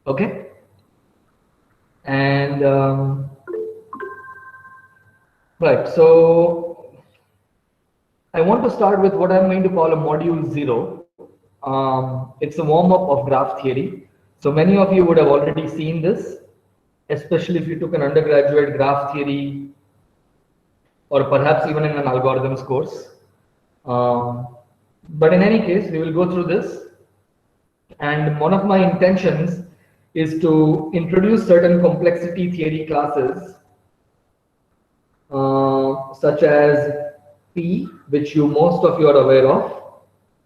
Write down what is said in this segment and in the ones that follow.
Okay, and right. So I want to start with what I'm going to call a module zero. It's a warm up of graph theory. So many of you would have already seen this, especially if you took an undergraduate graph theory or perhaps even in an algorithms course. But in any case, we will go through this. And one of my intentions is to introduce certain complexity theory classes, such as P, which you most of you are aware of,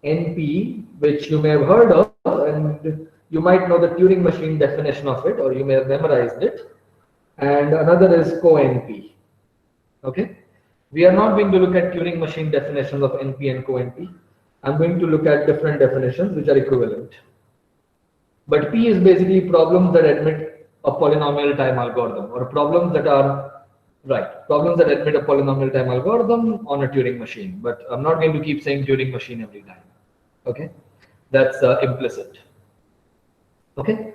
NP, which you may have heard of, and you might know the Turing machine definition of it, or you may have memorized it. And another is co-NP. Okay, we are not going to look at Turing machine definitions of NP and co-NP. I'm going to look at different definitions which are equivalent. But P is basically problems that admit a polynomial time algorithm, or problems that are problems that admit a polynomial time algorithm on a Turing machine. But I'm not going to keep saying Turing machine every time. Okay, that's implicit. Okay,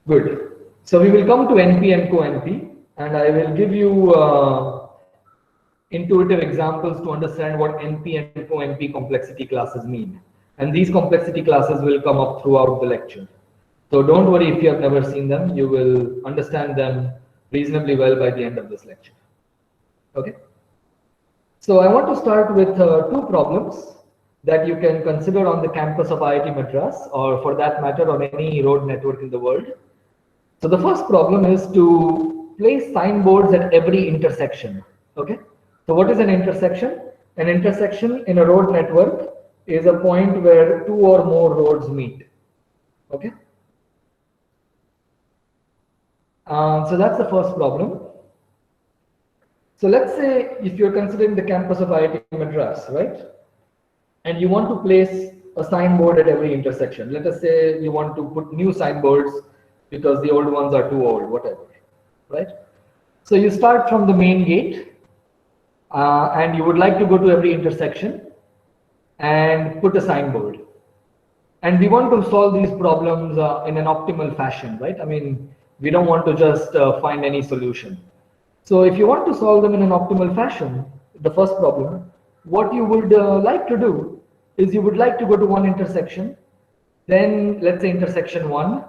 good. So we will come to NP and co-NP, and I will give you intuitive examples to understand what NP and co-NP complexity classes mean. And these complexity classes will come up throughout the lecture. So don't worry if you have never seen them, you will understand them reasonably well by the end of this lecture. Okay. So I want to start with two problems that you can consider on the campus of IIT Madras, or for that matter on any road network in the world. So the first problem is to place signboards at every intersection. Okay. So what is an intersection? An intersection in a road network is a point where two or more roads meet. Okay. So that's the first problem. So let's say if you're considering the campus of IIT Madras, right? And you want to place a signboard at every intersection. Let us say you want to put new signboards because the old ones are too old, whatever, right? So you start from the main gate and you would like to go to every intersection and put a signboard. And we want to solve these problems in an optimal fashion, right? I mean, we don't want to just find any solution. So if you want to solve them in an optimal fashion, the first problem, what you would like to do is you would like to go to one intersection, then let's say intersection 1,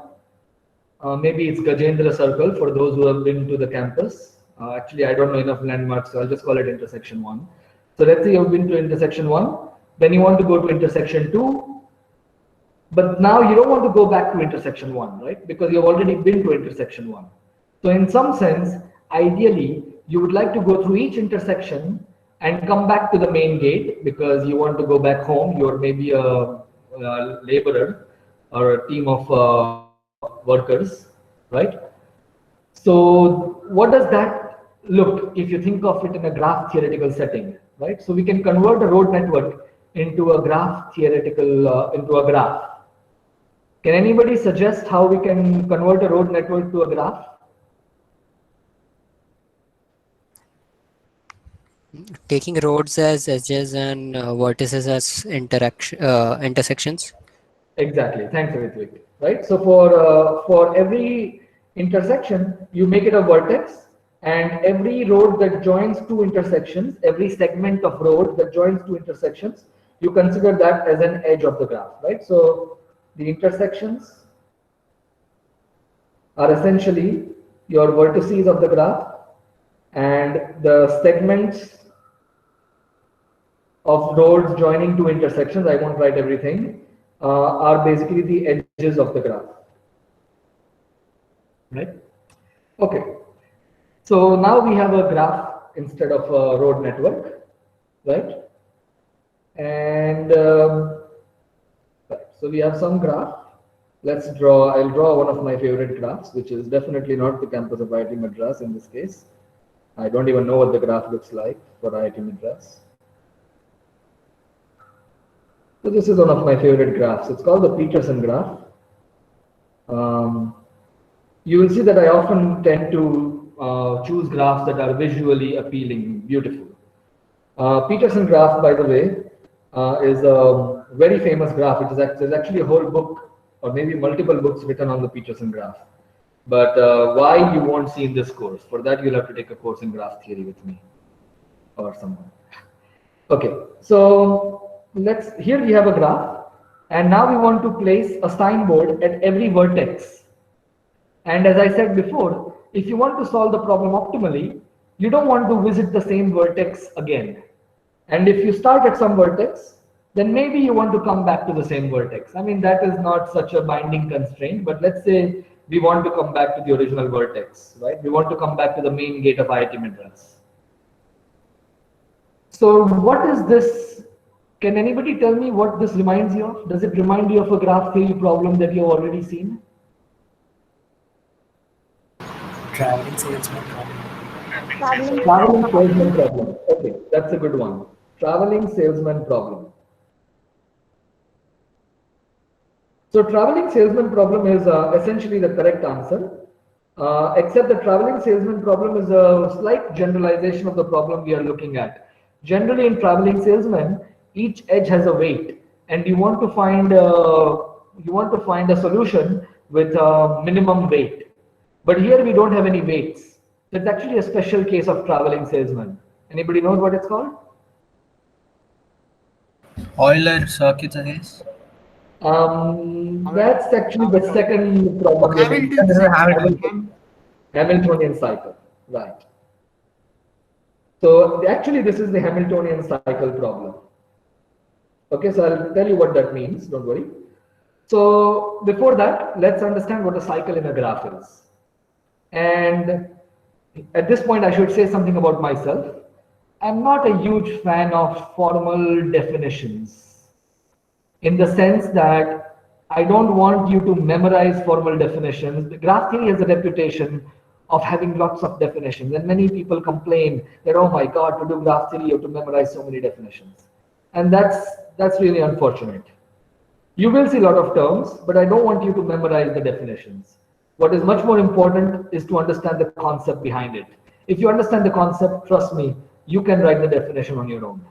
maybe it's Gajendra Circle for those who have been to the campus. Actually, I don't know enough landmarks, so I'll just call it intersection 1. So let's say you've been to intersection 1, then you want to go to intersection 2, but now you don't want to go back to intersection 1, right? Because you've already been to intersection 1. So in some sense, ideally, you would like to go through each intersection and come back to the main gate because you want to go back home. You're maybe a laborer or a team of workers, right? So what does that look if you think of it in a graph theoretical setting, right? So we can convert a road network into a graph theoretical, into a graph. Can anybody suggest how we can convert a road network to a graph? Taking roads as edges and vertices as intersections. Exactly. Thanks, Ritvik. Right. So for every intersection, you make it a vertex, and every road that joins two intersections, every segment of road that joins two intersections, you consider that as an edge of the graph. Right. So the intersections are essentially your vertices of the graph, and the segments of roads joining two intersections, I won't write everything, are basically the edges of the graph. Right? Okay. So now we have a graph instead of a road network, right? And right. So we have some graph. Let's draw. I'll draw one of my favorite graphs, which is definitely not the campus of IIT Madras in this case. I don't even know what the graph looks like for IIT Madras. So this is one of my favorite graphs. It's called the Peterson graph. You will see that I often tend to choose graphs that are visually appealing, beautiful. Peterson graph, by the way, is a very famous graph. There's actually a whole book or maybe multiple books written on the Peterson graph. But why you won't see in this course? For that, you'll have to take a course in graph theory with me or someone. Okay, so here we have a graph, and now we want to place a signboard at every vertex. And as I said before, if you want to solve the problem optimally, you don't want to visit the same vertex again. And if you start at some vertex, then maybe you want to come back to the same vertex. I mean, that is not such a binding constraint, but let's say we want to come back to the original vertex, right? We want to come back to the main gate of IIT Madras. So what is this? Can anybody tell me what this reminds you of? Does it remind you of a graph theory problem that you've already seen? Traveling salesman problem. Traveling salesman problem. Okay, that's a good one. Traveling salesman problem. So traveling salesman problem is essentially the correct answer, except the traveling salesman problem is a slight generalization of the problem we are looking at. Generally in traveling salesman, each edge has a weight, and you want to find a solution with a minimum weight. But here we don't have any weights. It's actually a special case of traveling salesman. Anybody knows what it's called? Euler circuits, I guess. That's actually the second problem. Hamiltonian cycle, right. So actually this is the Hamiltonian cycle problem. Okay, so I'll tell you what that means, don't worry. So before that, let's understand what a cycle in a graph is. And at this point, I should say something about myself. I'm not a huge fan of formal definitions, in the sense that I don't want you to memorize formal definitions. The graph theory has a reputation of having lots of definitions, and many people complain that, oh my God, to do graph theory, you have to memorize so many definitions. And that's really unfortunate. You will see a lot of terms, but I don't want you to memorize the definitions. What is much more important is to understand the concept behind it. If you understand the concept, trust me, you can write the definition on your own.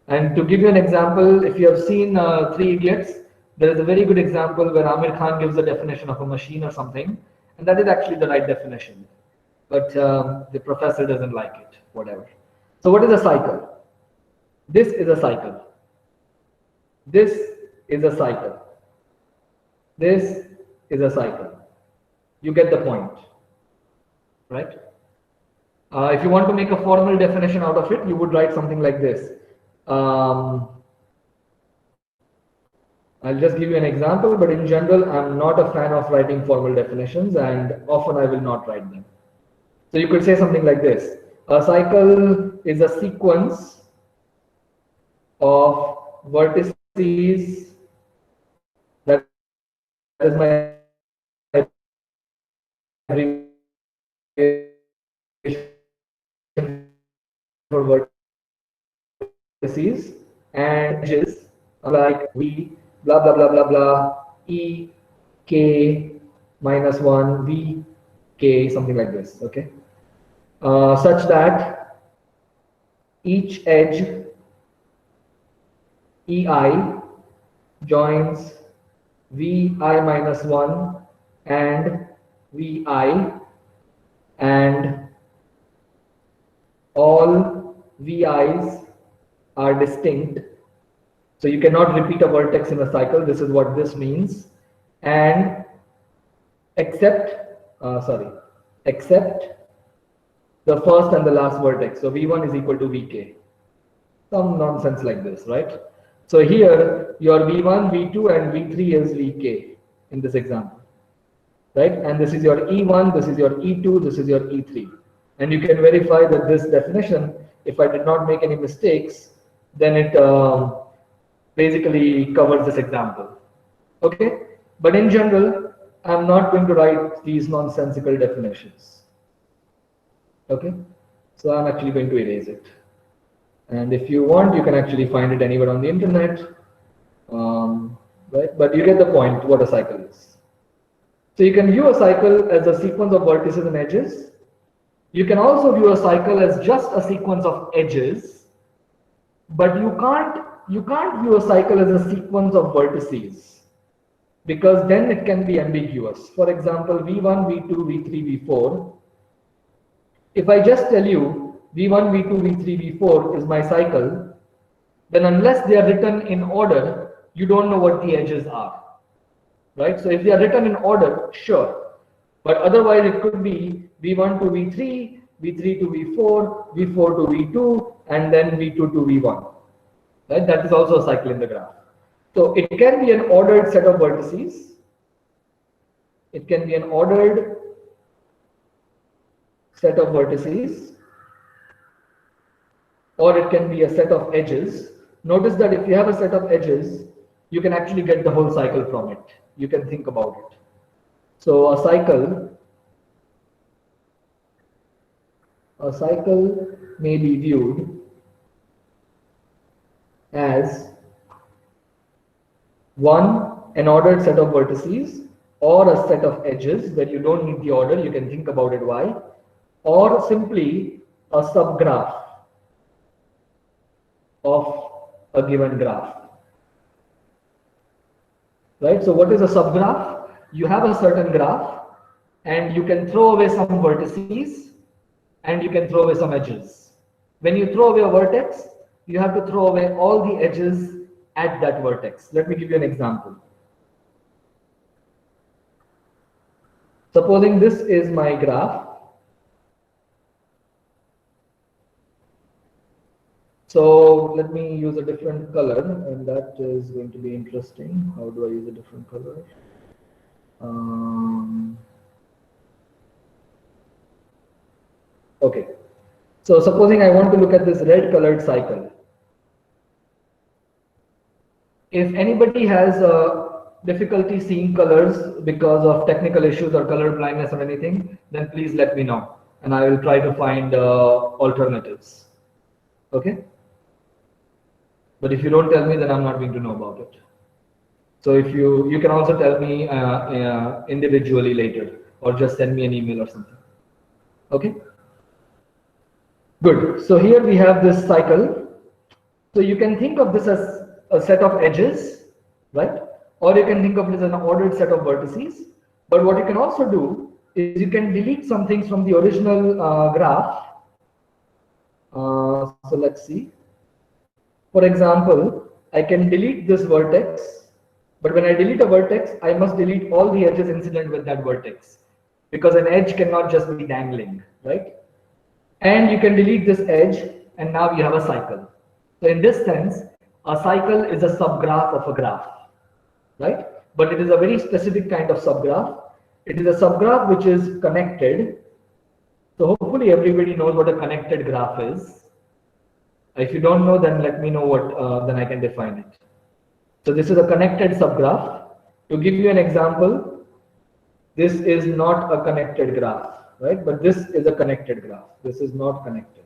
And to give you an example, if you have seen Three Idiots, there is a very good example where Amir Khan gives a definition of a machine or something, and that is actually the right definition. But the professor doesn't like it, whatever. So what is a cycle? This is a cycle. This is a cycle. This is a cycle. You get the point, right? If you want to make a formal definition out of it, you would write something like this. I'll just give you an example, but in general, I'm not a fan of writing formal definitions, and often I will not write them. So you could say something like this. A cycle is a sequence of vertices, that is my for vertices, and edges like V blah blah blah blah blah E K minus 1 V K, something like this, okay? Such that each edge EI joins VI minus 1 and VI, and all VIs are distinct. So you cannot repeat a vertex in a cycle. This is what this means. And except the first and the last vertex. So V1 is equal to Vk. Some nonsense like this, right? So here your V1, V2 and V3 is Vk in this example, right? And this is your E1, this is your E2, this is your E3. And you can verify that this definition, if I did not make any mistakes, then it basically covers this example, okay? But in general, I'm not going to write these nonsensical definitions, okay? So I'm actually going to erase it. And if you want, you can actually find it anywhere on the internet, right? But you get the point what a cycle is. So you can view a cycle as a sequence of vertices and edges. You can also view a cycle as just a sequence of edges, but you can't view a cycle as a sequence of vertices. because then it can be ambiguous. For example, V1, V2, V3, V4. If I just tell you V1, V2, V3, V4 is my cycle, then unless they are written in order, you don't know what the edges are, right? So if they are written in order, sure. But otherwise it could be V1 to V3, V3 to V4, V4 to V2, and then V2 to V1, right? That is also a cycle in the graph. So it can be an ordered set of vertices. It can be an ordered set of vertices, or it can be a set of edges. Notice that if you have a set of edges, you can actually get the whole cycle from it. You can think about it. So a cycle may be viewed as an ordered set of vertices, or a set of edges where you don't need the order, you can think about it why, or simply a subgraph of a given graph. Right? So what is a subgraph? You have a certain graph and you can throw away some vertices and you can throw away some edges. When you throw away a vertex, you have to throw away all the edges at that vertex. Let me give you an example. Supposing this is my graph. So let me use a different color, and that is going to be interesting. How do I use a different color? Okay. So supposing I want to look at this red colored cycle. If anybody has difficulty seeing colors because of technical issues or color blindness or anything, then please let me know, and I will try to find alternatives. Okay? But if you don't tell me, then I'm not going to know about it. So if you can also tell me individually later, or just send me an email or something. Okay? Good. So here we have this cycle. So you can think of this as a set of edges, right? Or you can think of it as an ordered set of vertices. But what you can also do is you can delete some things from the original graph. So let's see. For example, I can delete this vertex, but when I delete a vertex, I must delete all the edges incident with that vertex, because an edge cannot just be dangling, right? And you can delete this edge, and now you have a cycle. So in this sense, a cycle is a subgraph of a graph, right? But it is a very specific kind of subgraph. It is a subgraph which is connected. So hopefully everybody knows what a connected graph is. If you don't know, then let me know what, then I can define it. So this is a connected subgraph. To give you an example, this is not a connected graph, right? But this is a connected graph. This is not connected.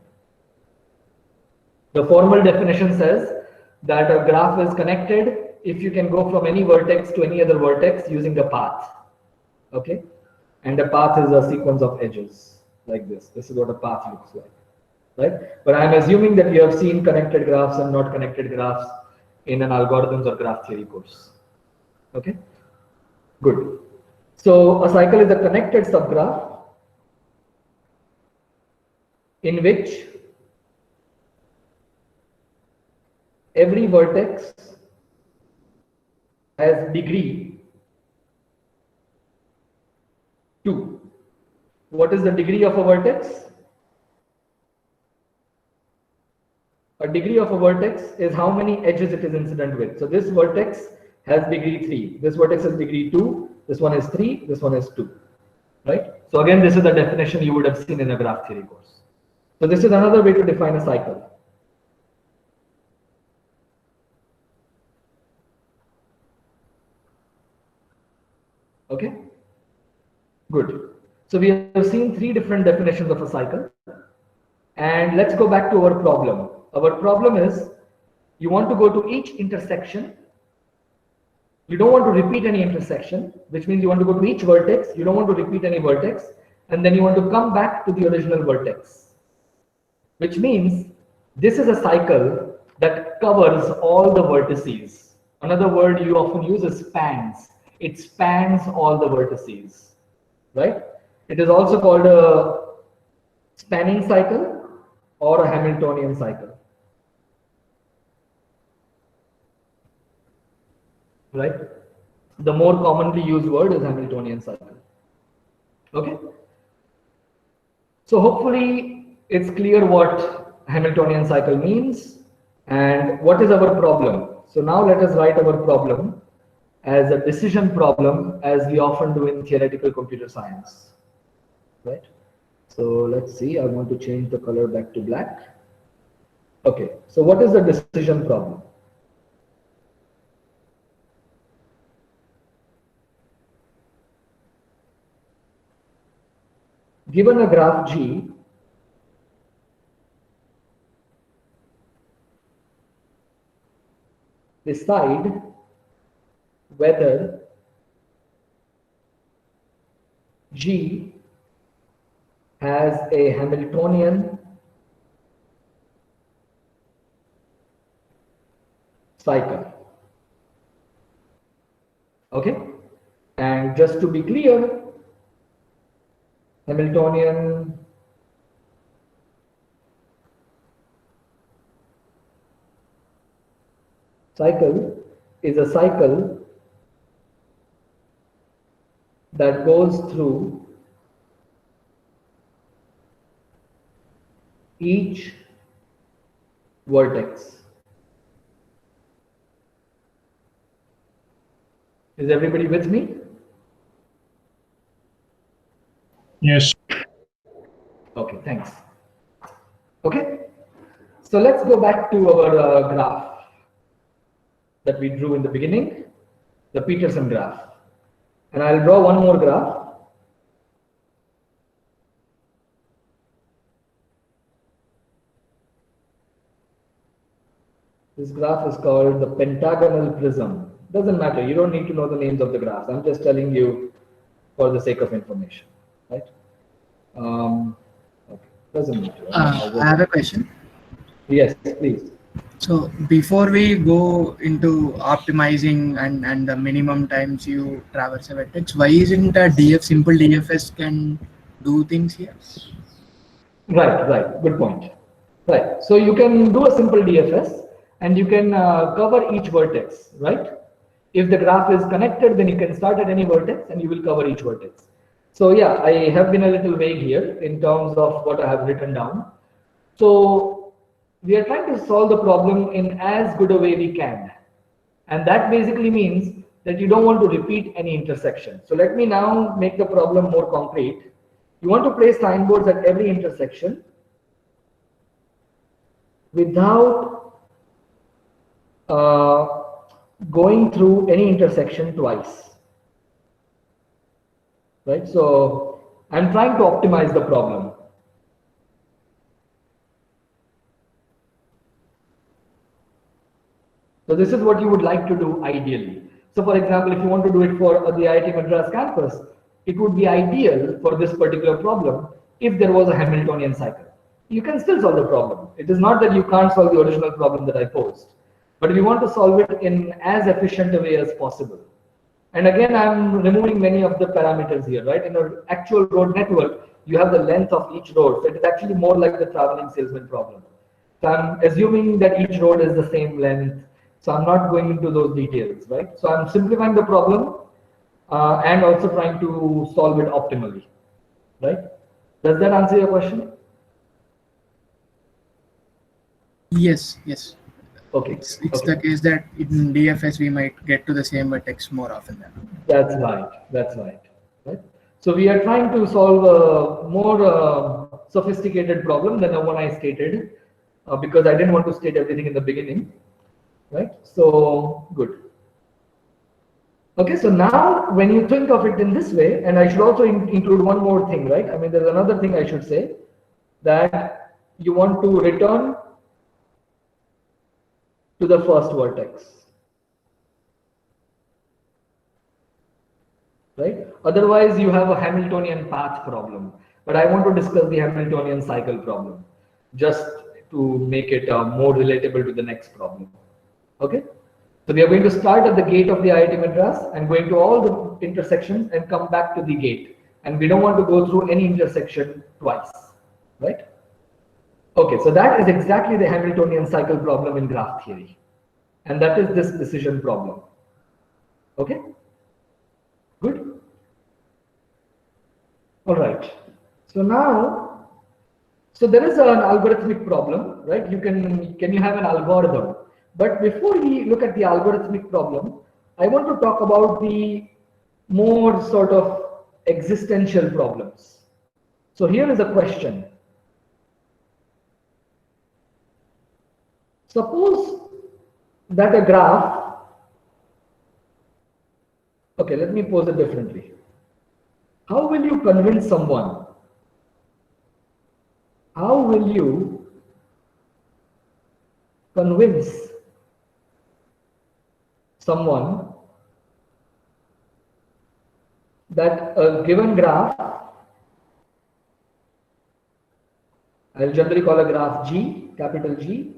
The formal definition says that a graph is connected if you can go from any vertex to any other vertex using a path. Okay? And a path is a sequence of edges like this. This is what a path looks like. Right? But I'm assuming that you have seen connected graphs and not connected graphs in an algorithms or graph theory course. Okay? Good. So a cycle is a connected subgraph in which every vertex has degree 2. What is the degree of a vertex? A degree of a vertex is how many edges it is incident with. So this vertex has degree 3. This vertex has degree 2. This one is 3. This one is 2. Right? So again, this is the definition you would have seen in a graph theory course. So this is another way to define a cycle. Okay? Good. So we have seen 3 different definitions of a cycle. And let's go back to our problem. Our problem is you want to go to each intersection. You don't want to repeat any intersection, which means you want to go to each vertex. You don't want to repeat any vertex. And then you want to come back to the original vertex, which means this is a cycle that covers all the vertices. Another word you often use is spans. it spans all the vertices, right? It is also called a spanning cycle or a Hamiltonian cycle, right? The more commonly used word is Hamiltonian cycle. Okay. So hopefully it's clear what Hamiltonian cycle means and what is our problem. So now let us write our problem as a decision problem, as we often do in theoretical computer science, right? So let's see, I want to change the color back to black. Okay, so what is the decision problem? Given a graph G, decide whether G has a Hamiltonian cycle. Okay, and just to be clear, Hamiltonian cycle is a cycle that goes through each vertex. Is everybody with me? Yes. Okay, thanks. Okay, so let's go back to our graph that we drew in the beginning, the Peterson graph. And I'll draw one more graph. This graph is called the pentagonal prism. Doesn't matter, you don't need to know the names of the graphs. I'm just telling you for the sake of information, right? Okay. Doesn't matter. I have a question. Yes, please. So before we go into optimizing and the minimum times you traverse a vertex, why isn't a simple DFS can do things here? Right. Good point. Right. So you can do a simple DFS and you can cover each vertex, right? If the graph is connected, then you can start at any vertex and you will cover each vertex. So yeah, I have been a little vague here in terms of what I have written down. So we are trying to solve the problem in as good a way we can. And that basically means that you don't want to repeat any intersection. So let me now make the problem more concrete. You want to place signboards at every intersection without going through any intersection twice. Right? So I'm trying to optimize the problem. So this is what you would like to do ideally. So for example, if you want to do it for the IIT Madras campus, it would be ideal for this particular problem if there was a Hamiltonian cycle. You can still solve the problem. It is not that you can't solve the original problem that I posed, but we want to solve it in as efficient a way as possible. And again, I'm removing many of the parameters here, right? In an actual road network, you have the length of each road. So it is actually more like the traveling salesman problem. So I'm assuming that each road is the same length. So I'm not going into those details, right? So I'm simplifying the problem and also trying to solve it optimally, right? Does that answer your question? Yes. Okay. It's okay. the case that in DFS we might get to the same vertex more often than not. That's right. So we are trying to solve a more sophisticated problem than the one I stated because I didn't want to state everything in the beginning, right? So good. Okay, so now when you think of it in this way, and I should also include one more thing, right? I mean, there's another thing I should say, that you want to return to the first vertex, right? Otherwise, you have a Hamiltonian path problem. But I want to discuss the Hamiltonian cycle problem, just to make it more relatable to the next problem. Okay? So we are going to start at the gate of the IIT Madras and going to all the intersections and come back to the gate. And we don't want to go through any intersection twice, right? Okay, so that is exactly the Hamiltonian cycle problem in graph theory. And that is this decision problem. Okay, good. All right. So now, so there is an algorithmic problem, right? Can you have an algorithm? But before we look at the algorithmic problem, I want to talk about the more sort of existential problems. So here is a question. Suppose that a graph, okay, let me pose it differently. How will you convince someone? How will you convince someone that a given graph, I'll generally call a graph G, capital G,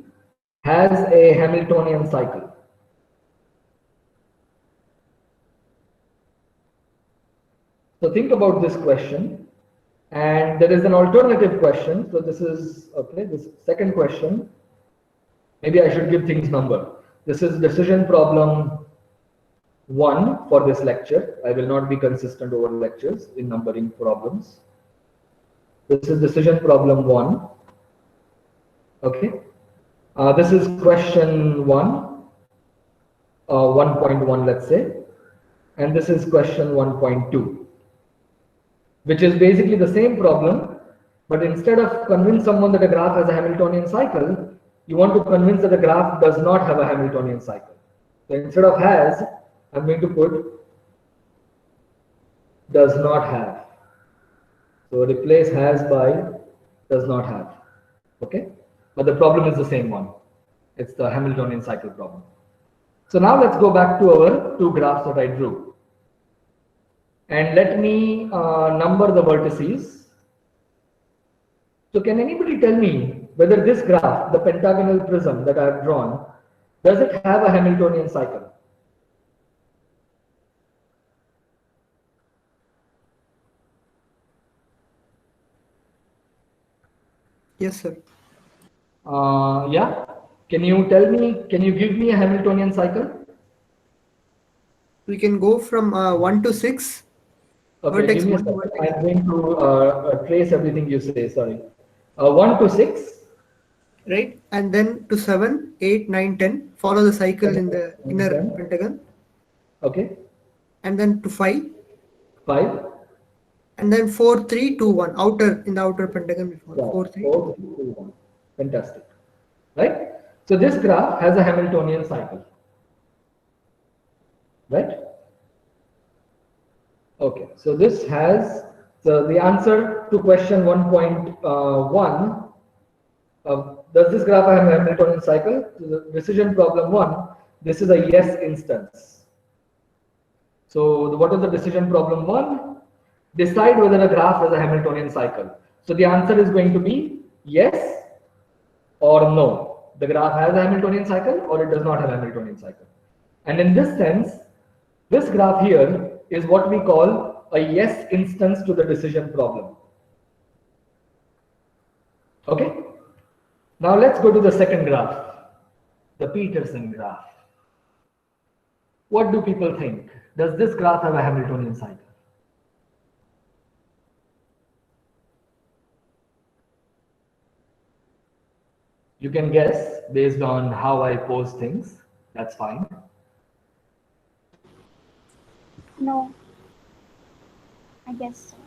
has a Hamiltonian cycle? So think about this question, and there is an alternative question. So this is, okay, this second question, maybe I should give things number. This is decision problem 1 for this lecture. I will not be consistent over lectures in numbering problems. This is decision problem 1. Okay. This is question 1, 1.1, let's say. And this is question 1.2, which is basically the same problem. But instead of convince someone that a graph has a Hamiltonian cycle, you want to convince that the graph does not have a Hamiltonian cycle. So instead of has, I'm going to put does not have. So replace has by does not have. Okay? But the problem is the same one. It's the Hamiltonian cycle problem. So now let's go back to our two graphs that I drew. And let me number the vertices. So can anybody tell me whether this graph, the pentagonal prism that I have drawn, does it have a Hamiltonian cycle? Yes, sir. Yeah. Can you tell me, can you give me a Hamiltonian cycle? We can go from 1 to 6. Okay, Vertex give me a one, second. vertex I'm going to trace everything you say, sorry. 1 to 6. Right? And then to 7, 8, 9, 10. Follow the cycle in the inner 10. pentagon. Okay. And then to 5. 5. And then 4, 3, 2, 1. Outer, in the outer pentagon before. Yeah, 4, 3. 4, 3, 2, 1. Fantastic. Right? So this graph has a Hamiltonian cycle. Right? Okay. So this has, so the answer to question 1.1, does this graph have a Hamiltonian cycle? So the decision problem 1, this is a yes instance. So what is the decision problem 1? Decide whether a graph has a Hamiltonian cycle. So the answer is going to be yes or no. The graph has a Hamiltonian cycle or it does not have a Hamiltonian cycle. And in this sense, this graph here is what we call a yes instance to the decision problem. Okay? Now let's go to the second graph, the Peterson graph. What do people think? Does this graph have a Hamiltonian cycle? You can guess based on how I pose things. That's fine. No. I guess so.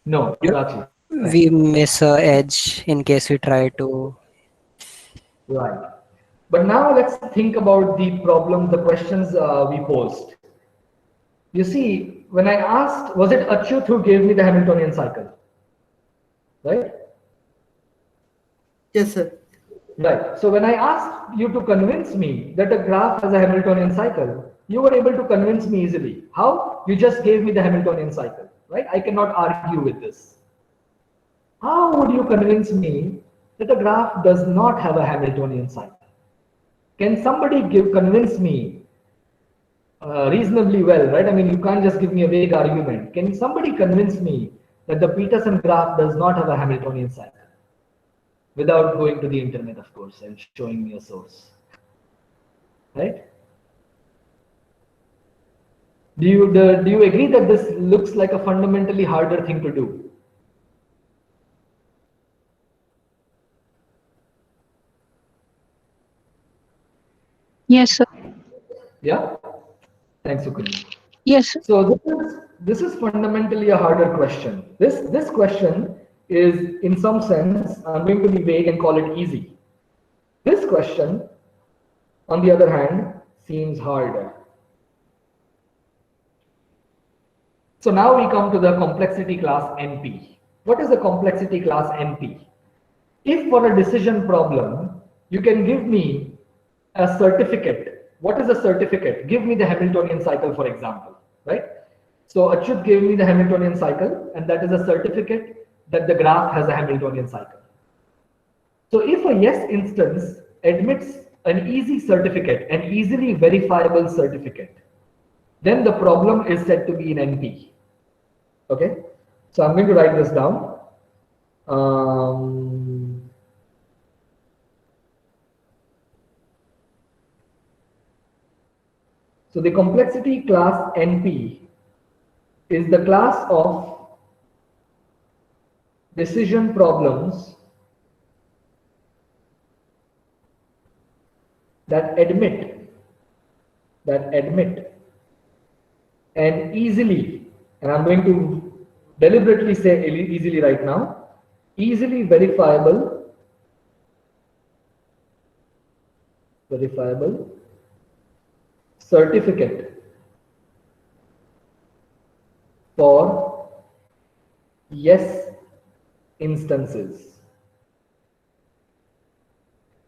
No, Karachi. We miss a edge in case we try to. Right. But now let's think about the problem, the questions we posed. You see, when I asked, was it Achyut who gave me the Hamiltonian cycle? Right? Yes, sir. Right. So when I asked you to convince me that a graph has a Hamiltonian cycle, you were able to convince me easily. How? You just gave me the Hamiltonian cycle, right? I cannot argue with this. How would you convince me that the graph does not have a Hamiltonian cycle? Can somebody convince me reasonably well, right? I mean, you can't just give me a vague argument. Can somebody convince me that the Peterson graph does not have a Hamiltonian cycle? Without going to the internet, of course, and showing me a source, right? Do you agree that this looks like a fundamentally harder thing to do? Yes, sir. Yeah. Thanks, Sukuni. Yes, sir. So this is fundamentally a harder question. This question is, in some sense, I'm going to be vague and call it easy. This question, on the other hand, seems harder. So now we come to the complexity class NP. What is the complexity class NP? If for a decision problem, you can give me a certificate. What is a certificate? Give me the Hamiltonian cycle, for example, right? So Achyut gave me the Hamiltonian cycle, and that is a certificate that the graph has a Hamiltonian cycle. So if a yes instance admits an easy certificate, an easily verifiable certificate, then the problem is said to be in NP. Okay, so I'm going to write this down. So the complexity class NP is the class of decision problems that admit and easily, and I'm going to deliberately say easily right now, easily verifiable certificate for yes instances.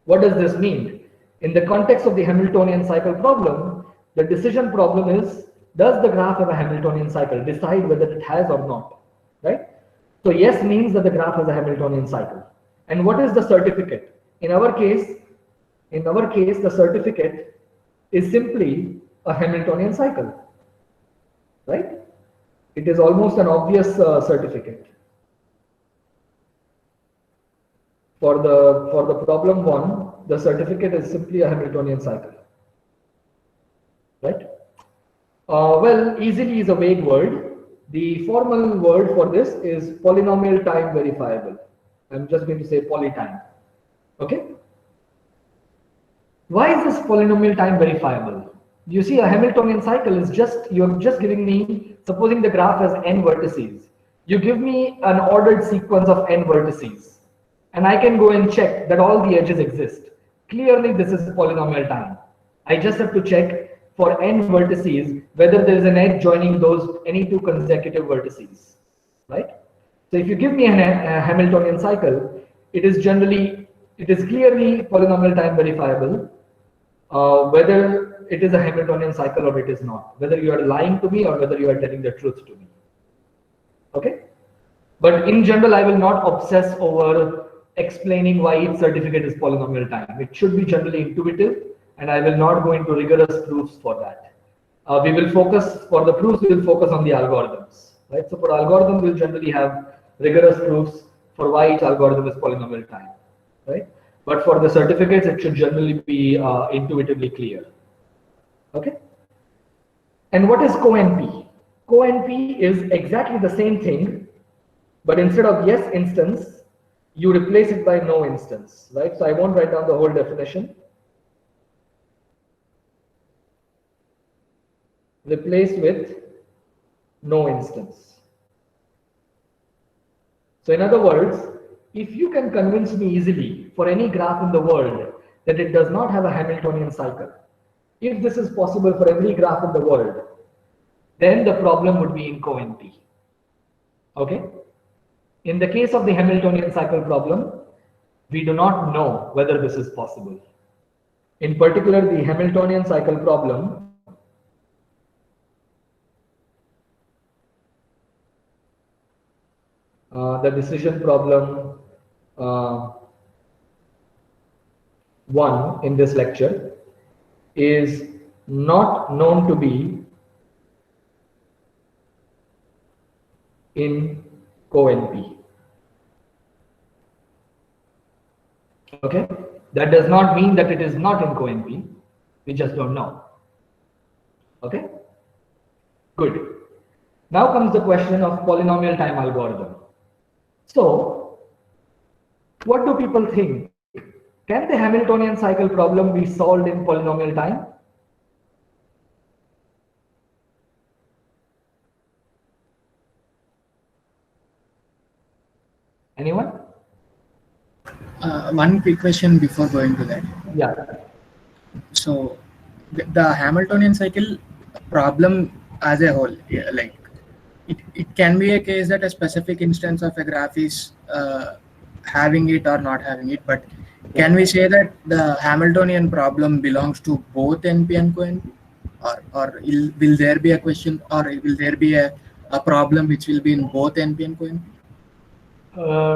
What does this mean? In the context of the Hamiltonian cycle problem, the decision problem is, does the graph have a Hamiltonian cycle? Decide whether it has or not, right? So yes means that the graph has a Hamiltonian cycle. And what is the certificate? In our case, the certificate is simply a Hamiltonian cycle, right? It is almost an obvious certificate. For the problem one, the certificate is simply a Hamiltonian cycle, right? Well, easily is a vague word. The formal word for this is polynomial time verifiable. I'm just going to say polytime. Okay. Why is this polynomial time verifiable? You see, a Hamiltonian cycle is you're just giving me, supposing the graph has n vertices. You give me an ordered sequence of n vertices, and I can go and check that all the edges exist. Clearly, this is polynomial time. I just have to check for n vertices whether there is an edge joining any two consecutive vertices, right? So if you give me a Hamiltonian cycle, it is clearly polynomial time verifiable, whether it is a Hamiltonian cycle or it is not, whether you are lying to me or whether you are telling the truth to me. Okay, but in general, I will not obsess over explaining why each certificate is polynomial time. It should be generally intuitive, and I will not go into rigorous proofs for that. We will focus, for the proofs, we will focus on the algorithms, right? So for algorithms, we'll generally have rigorous proofs for why each algorithm is polynomial time, right? But for the certificates, it should generally be intuitively clear. Okay. And what is co-NP? Co-NP is exactly the same thing, but instead of yes instance, you replace it by no instance, right? So I won't write down the whole definition. Replace with no instance. So in other words, if you can convince me easily for any graph in the world that it does not have a Hamiltonian cycle, if this is possible for every graph in the world, then the problem would be in co-NP. Okay? In the case of the Hamiltonian cycle problem, we do not know whether this is possible. In particular, the Hamiltonian cycle problem the decision problem 1 in this lecture is not known to be in CoNP. Okay, that does not mean that it is not in CoNP. We just don't know. Okay, good. Now comes the question of polynomial time algorithm. So, what do people think? Can the Hamiltonian cycle problem be solved in polynomial time? Anyone? One quick question before going to that. Yeah. So the Hamiltonian cycle problem as a whole, yeah, like it can be a case that a specific instance of a graph is having it or not having it, but can we say that the Hamiltonian problem belongs to both NP and CoNP, or will there be a question, or will there be a problem which will be in both NP and CoNP?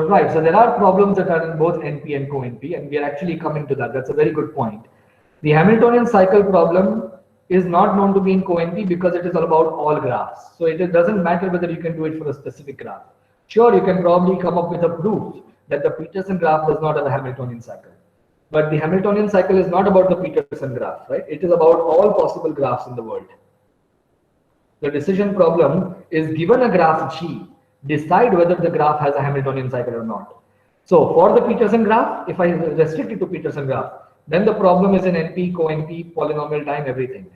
Right, so there are problems that are in both NP and CoNP, and we are actually coming to that. That's a very good point. The Hamiltonian cycle problem is not known to be in CoNP because it is all about all graphs. So it doesn't matter whether you can do it for a specific graph. Sure, you can probably come up with a proof that the Peterson graph does not have a Hamiltonian cycle. But the Hamiltonian cycle is not about the Peterson graph, right? It is about all possible graphs in the world. The decision problem is given a graph G, decide whether the graph has a Hamiltonian cycle or not. So for the Peterson graph, if I restrict it to Peterson graph, then the problem is in NP, CoNP, polynomial time, everything.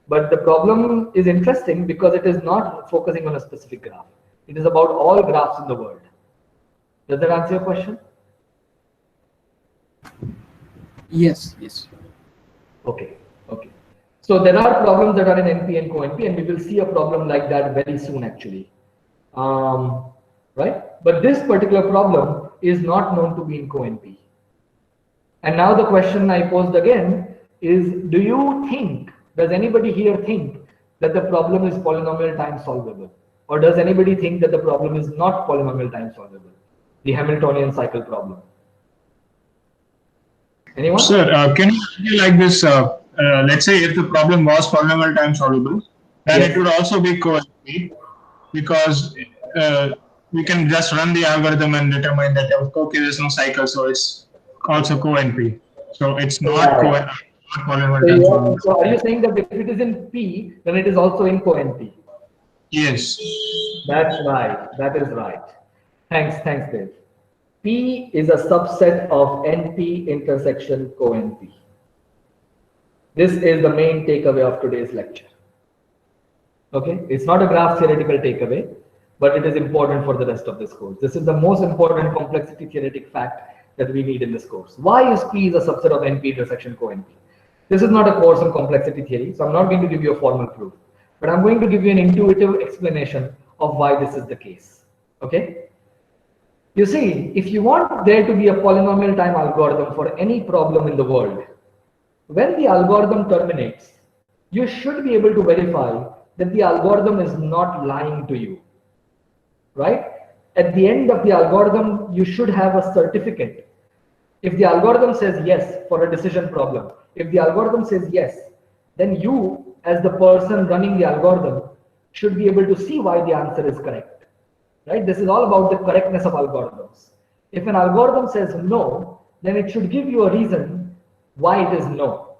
But the problem is interesting because it is not focusing on a specific graph. It is about all graphs in the world. Does that answer your question? Yes, yes. Okay, okay. So there are problems that are in NP and CoNP, and we will see a problem like that very soon actually. Right? But this particular problem is not known to be in CoNP. And now the question I posed again is, do you think, does anybody here think that the problem is polynomial time solvable? Or does anybody think that the problem is not polynomial time solvable? The Hamiltonian cycle problem. Anyone? Sir, can you argue like this? Let's say if the problem was polynomial time solvable, then Yes. it would also be CoNP, because we can just run the algorithm and determine that okay, there's no cycle, so it's also CoNP. So it's not polynomial time solvable. So are you saying that if it is in P, then it is also in CoNP? Yes. That's right. That is right. Thanks, Dave. P is a subset of NP intersection CoNP. This is the main takeaway of today's lecture. Okay, it's not a graph theoretical takeaway, but it is important for the rest of this course. This is the most important complexity theoretic fact that we need in this course. Why is P is a subset of NP intersection CoNP? This is not a course on complexity theory, so I'm not going to give you a formal proof, but I'm going to give you an intuitive explanation of why this is the case. Okay? You see, if you want there to be a polynomial time algorithm for any problem in the world, when the algorithm terminates, you should be able to verify that the algorithm is not lying to you, right? At the end of the algorithm, you should have a certificate. If the algorithm says yes for a decision problem, if the algorithm says yes, then you, as the person running the algorithm, should be able to see why the answer is correct, right? This is all about the correctness of algorithms. If an algorithm says no, then it should give you a reason why it is no.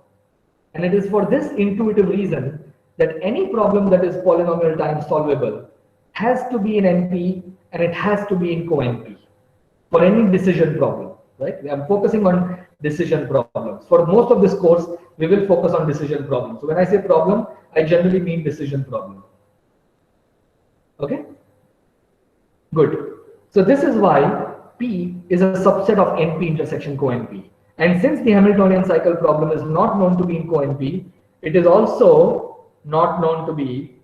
And it is for this intuitive reason that any problem that is polynomial time solvable has to be in NP and it has to be in CoNP for any decision problem, right? I'm focusing on decision problems. For most of this course, we will focus on decision problems. So when I say problem, I generally mean decision problem. Okay? Good. So this is why P is a subset of NP intersection CoNP. And since the Hamiltonian cycle problem is not known to be in CoNP, it is also not known to be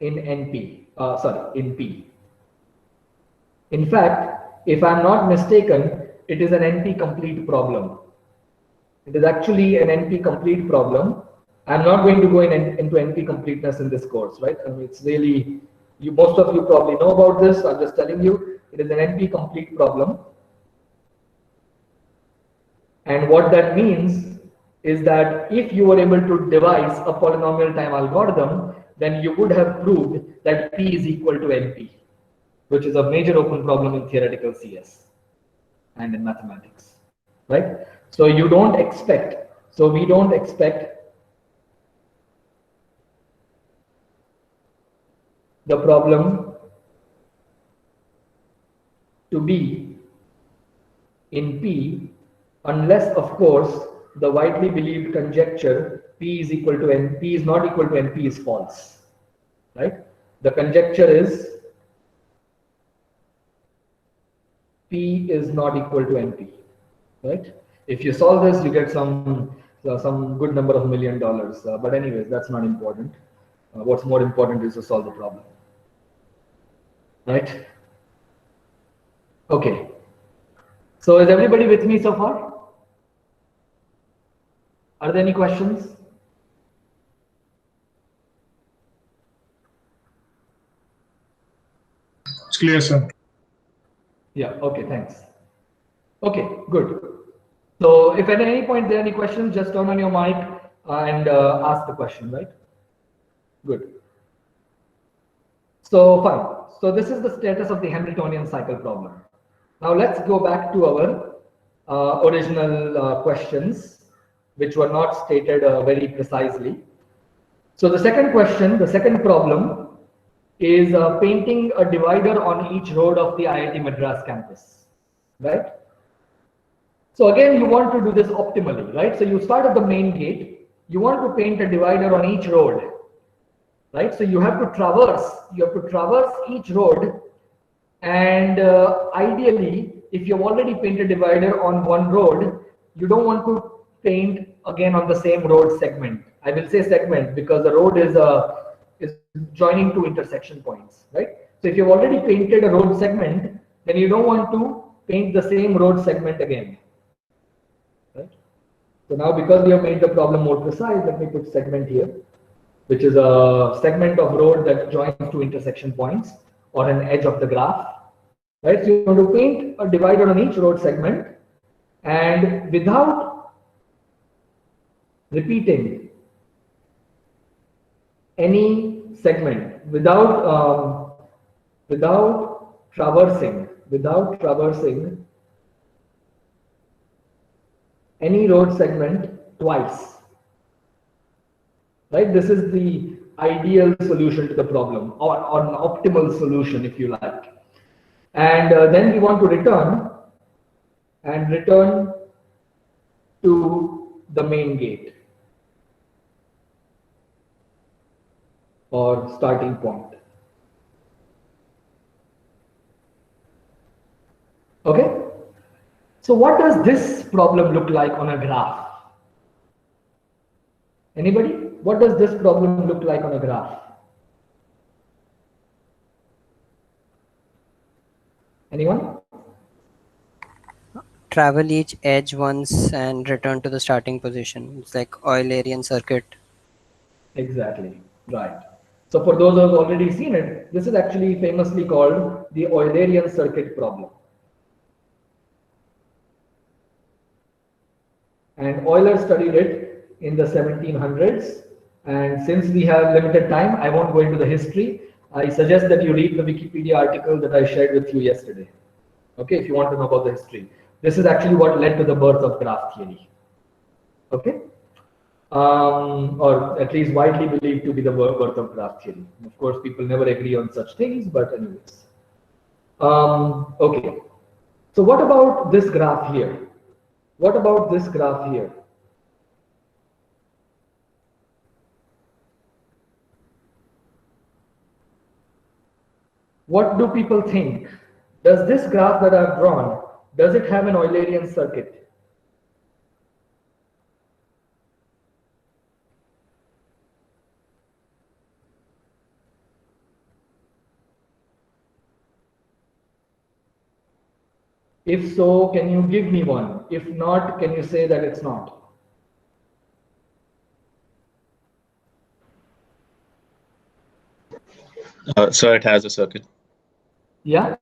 in NP, in P. In fact, if I'm not mistaken, it is an NP complete problem. It is actually an NP complete problem. I'm not going to go into NP completeness in this course, right? I mean, it's really Most of you probably know about this. I'm just telling you, it is an NP complete problem. And what that means is that if you were able to devise a polynomial time algorithm, then you would have proved that P is equal to NP, which is a major open problem in theoretical CS and in mathematics, right? So we don't expect the problem to be in P unless, of course, the widely believed conjecture P is equal to N, P is not equal to NP is false, right? The conjecture is P is not equal to NP, right? If you solve this, you get some good number of $1 million. But anyways, that's not important. What's more important is to solve the problem, right? Okay. So is everybody with me so far? Are there any questions? It's clear, sir. Yeah, okay, thanks. Okay, good. So if at any point there are any questions, just turn on your mic and ask the question, right? Good. So fine. So this is the status of the Hamiltonian cycle problem. Now let's go back to our original questions, which were not stated very precisely. So the second question, the second problem is painting a divider on each road of the IIT Madras campus, right? So again, you want to do this optimally, right? So you start at the main gate, you want to paint a divider on each road, right? So you have to traverse each road, and ideally, if you've already painted a divider on one road, you don't want to paint again on the same road segment. I will say segment because the road is joining two intersection points, right? So if you've already painted a road segment, then you don't want to paint the same road segment again, right? So now, because we have made the problem more precise, let me put segment here, which is a segment of road that joins two intersection points or an edge of the graph, right? So you want to paint a divider on each road segment, and without repeating any segment, without traversing any road segment twice, right? This is the ideal solution to the problem, or an optimal solution, if you like. And then we want to return to the main gate or starting point. Okay, so what does this problem look like on a graph? Anybody? What does this problem look like on a graph? Anyone? Travel each edge once and return to the starting position. It's like Eulerian circuit. Exactly, right. So for those who have already seen it, this is actually famously called the Eulerian circuit problem. And Euler studied it in the 1700s. And since we have limited time, I won't go into the history. I suggest that you read the Wikipedia article that I shared with you yesterday. Okay, if you want to know about the history. This is actually what led to the birth of graph theory. Okay, or at least widely believed to be the birth of graph theory. Of course, people never agree on such things, but anyways. Okay, so what about this graph here? What about this graph here? What do people think? Does this graph that I've drawn, does it have an Eulerian circuit? If so, can you give me one? If not, can you say that it's not? So it has a circuit. Yeah?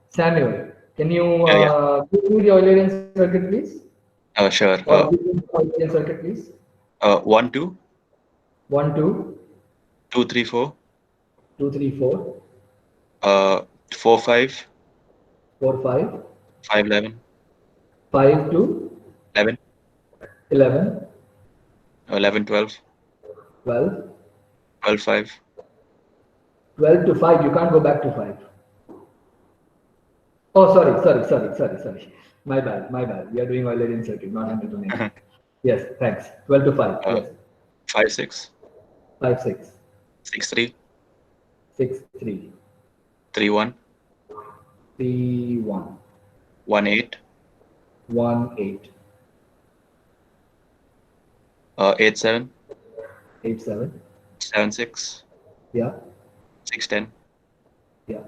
Samuel, can you Yeah. give me the Eulerian circuit, please? Sure. Or give me the Eulerian circuit, please? 1, 2, 1, 2, 2, 3, 4, 2, 3, 4, 4, 5, 4, 5, 5, 11, 5 to 11, 11, 11, 12, 12, 12, 5. 12 to 5. You can't go back to 5. Oh, sorry. My bad. We are doing Eulerian circuit, not Hamiltonian. Yes, thanks. 12 to 5. Yes. 5, 6, 5, 6, 6, 3, 6, 3, 3, 1, 3, 1, 1, 8, 1, 8, 8, 7, 8, 7. 7, 6, Yeah, 6, 10, yeah,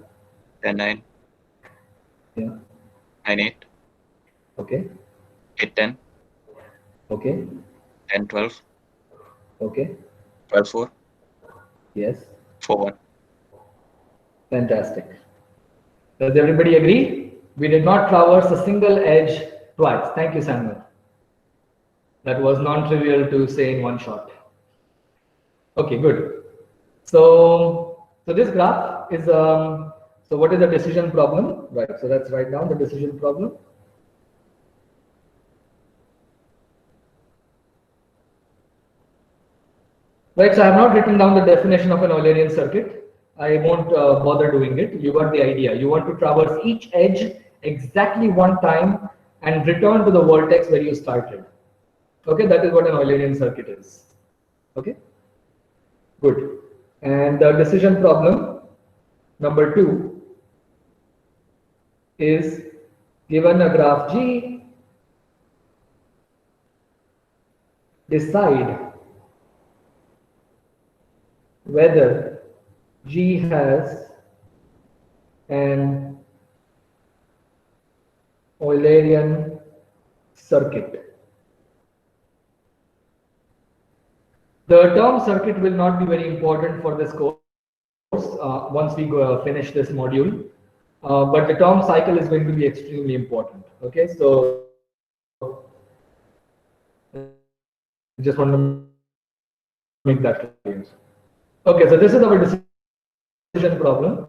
10, 9, yeah. 9, 8, Okay, 8, 10, okay, 10, 12, okay. 12, 4, Yes, 4, 1. fantastic. Does everybody agree? We did not traverse a single edge twice. Thank you, Samuel. That was non-trivial to say in one shot. Okay, good. So this graph is so what is the decision problem? Right. So let's write down the decision problem. Right. So I have not written down the definition of an Eulerian circuit. I won't bother doing it. You got the idea. You want to traverse each edge exactly one time and return to the vertex where you started. Okay, that is what an Eulerian circuit is. Okay, good. And the decision problem number 2 is given a graph G, decide whether G has an Eulerian circuit. The term circuit will not be very important for this course once we finish this module, but the term cycle is going to be extremely important. Okay, so I just want to make that clear. Okay, so this is our decision problem.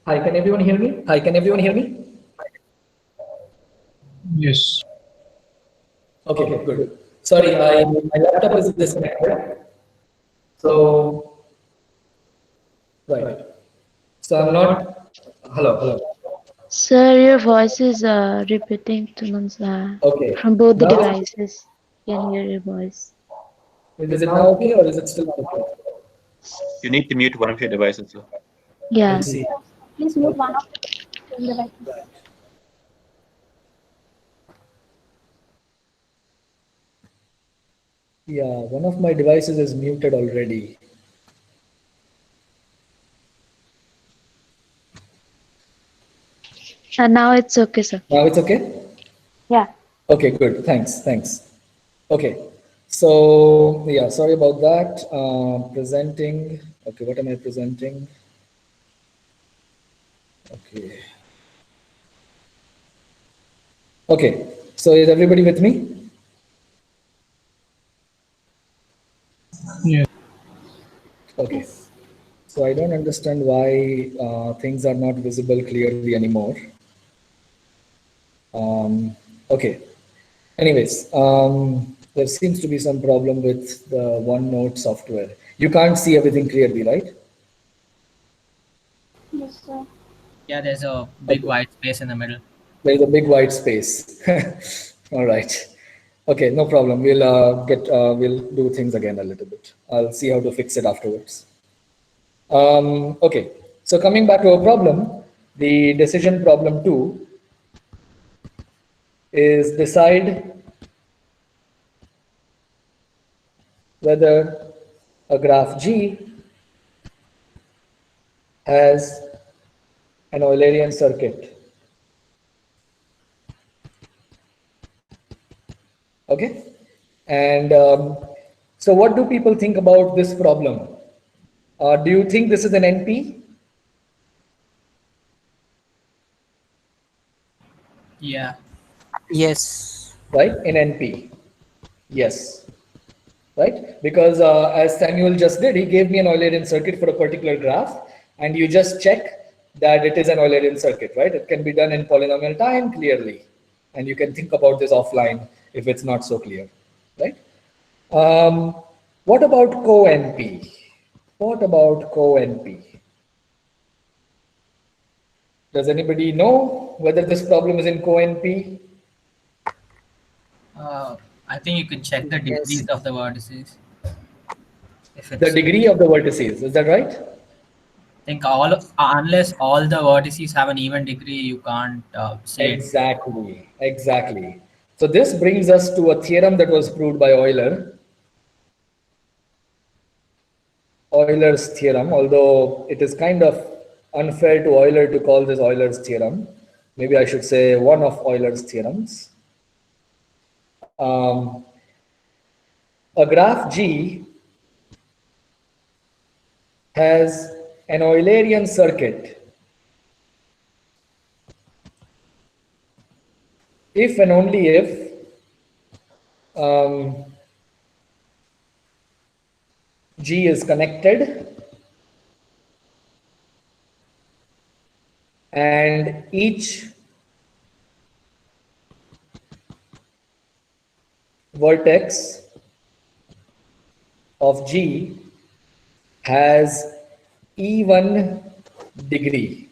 Hi, can everyone hear me? Hi, can everyone hear me? Yes. Okay, good. Sorry, my laptop is disconnected. So, right. So I'm not. Hello. Sir, your voice is repeating to Okay. from both the Now, devices. Can hear your voice. is it now okay or is it still not okay? You need to mute one of your devices. Sir. Yeah. Let's see. Please mute one of the devices. Yeah, one of my devices is muted already. And now it's okay, sir. Now it's okay? Yeah. Okay, good. Thanks. Okay. So, yeah, sorry about that. Presenting. Okay, what am I presenting? Okay. Okay, so is everybody with me? Yeah. Okay. So I don't understand why things are not visible clearly anymore. Okay. Anyways, there seems to be some problem with the OneNote software. You can't see everything clearly, right? Yes, sir. Yeah, there's a big white space in the middle. There is a big white space. All right. Okay, no problem. We'll do things again a little bit. I'll see how to fix it afterwards. Okay, so coming back to our problem, the decision problem 2 is decide whether a graph G has an Eulerian circuit. Okay, and so what do people think about this problem? Do you think this is an NP? Yeah. Yes. Right, in NP? Yes. Right, because as Samuel just did, he gave me an Eulerian circuit for a particular graph, and you just check that it is an Eulerian circuit, right? It can be done in polynomial time clearly, and you can think about this offline if it's not so clear, right? What about co-NP? What about co-NP? Does anybody know whether this problem is in co-NP? I think you could check the Yes. degrees of the vertices. If The it's, degree of the vertices, is that right? I think unless all the vertices have an even degree, you can't say it. Exactly, exactly. So this brings us to a theorem that was proved by Euler. Euler's theorem, although it is kind of unfair to Euler to call this Euler's theorem. Maybe I should say one of Euler's theorems. A graph G has an Eulerian circuit if and only if G is connected and each vertex of G has even degree.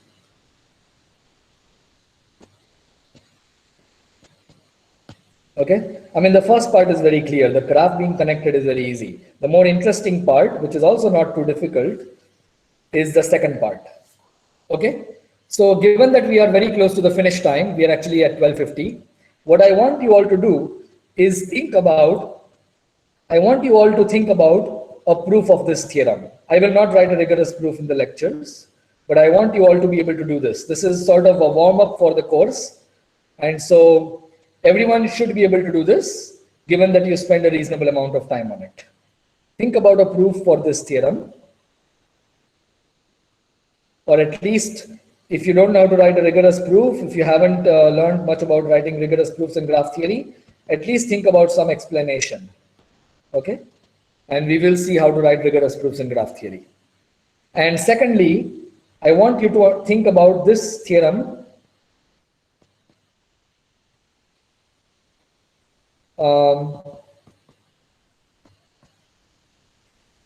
Okay, I mean the first part is very clear. The graph being connected is very easy. The more interesting part, which is also not too difficult, is the second part. Okay, so given that we are very close to the finish time, we are actually at 12:50. What I want you all to do is I want you all to think about a proof of this theorem. I will not write a rigorous proof in the lectures, but I want you all to be able to do this. This is sort of a warm-up for the course, and so everyone should be able to do this, given that you spend a reasonable amount of time on it. Think about a proof for this theorem, or at least if you don't know how to write a rigorous proof, if you haven't learned much about writing rigorous proofs in graph theory, at least think about some explanation. Okay, and we will see how to write rigorous proofs in graph theory. And secondly, I want you to think about this theorem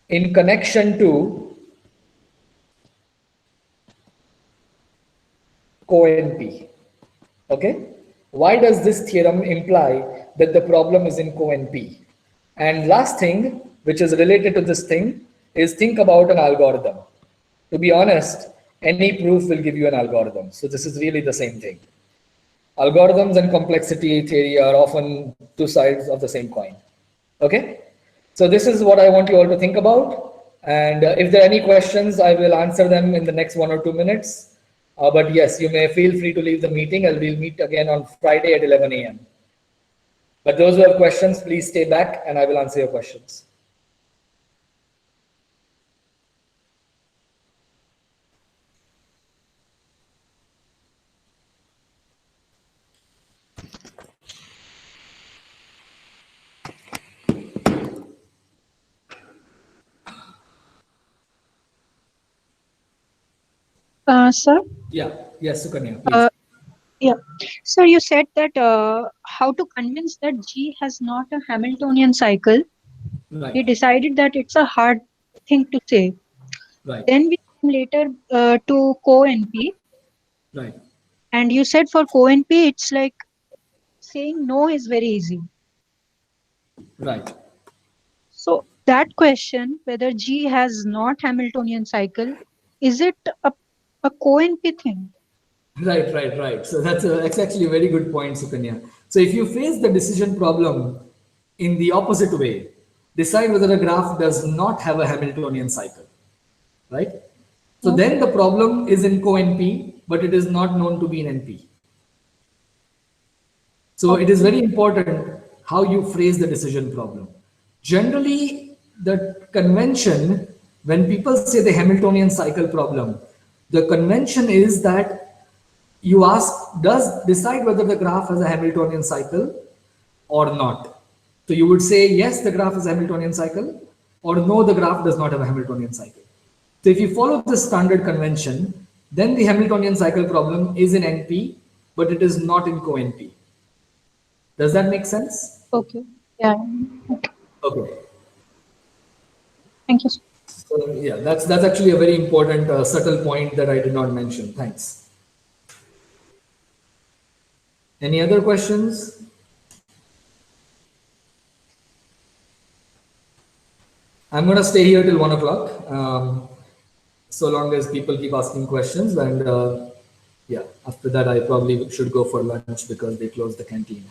in connection to co-NP. Okay, why does this theorem imply that the problem is in co-NP? And last thing, which is related to this thing, is think about an algorithm. To be honest, any proof will give you an algorithm. So this is really the same thing. Algorithms and complexity theory are often two sides of the same coin. Okay, so this is what I want you all to think about. And if there are any questions, I will answer them in the next 1 or 2 minutes. But yes, you may feel free to leave the meeting, and we'll meet again on Friday at 11 a.m. But those who have questions, please stay back and I will answer your questions. Sir? Yeah, yes, Sukanya, please. Yeah. So you said that how to convince that G has not a Hamiltonian cycle. Right. We decided that it's a hard thing to say. Right. Then we came later to co-NP. Right. And you said for co-NP, it's like saying no is very easy. Right. So that question, whether G has not Hamiltonian cycle, is it a co-NP thing? Right. So that's actually a very good point, Sukanya. So if you face the decision problem in the opposite way, decide whether a graph does not have a Hamiltonian cycle, right? So then the problem is in co-NP, but it is not known to be in NP. So it is very important how you phrase the decision problem. Generally, the convention, when people say the Hamiltonian cycle problem, the convention is that you ask, decide whether the graph has a Hamiltonian cycle or not. So you would say, yes, the graph is a Hamiltonian cycle, or no, the graph does not have a Hamiltonian cycle. So if you follow this standard convention, then the Hamiltonian cycle problem is in NP, but it is not in co-NP. Does that make sense? Okay. Yeah. Okay. Okay. Thank you. So yeah, that's actually a very important subtle point that I did not mention. Thanks. Any other questions? I'm going to stay here till 1 o'clock. So long as people keep asking questions, and yeah, after that I probably should go for lunch because they closed the canteen.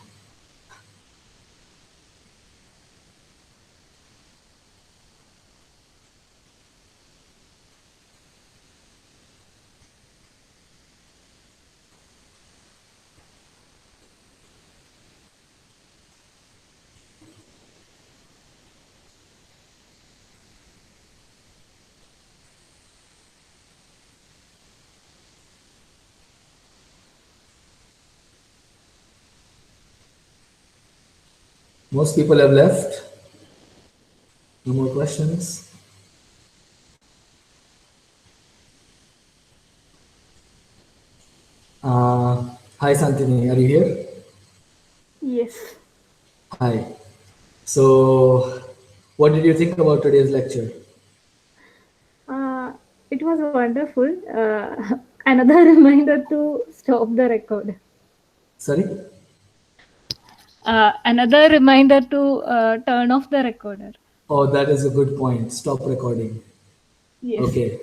Most people have left. No more questions. Hi Santini, are you here? Yes. Hi. So, what did you think about today's lecture? It was wonderful. Another reminder to stop the record. Sorry? Another reminder to turn off the recorder. Oh, that is a good point. Stop recording. Yes. Okay.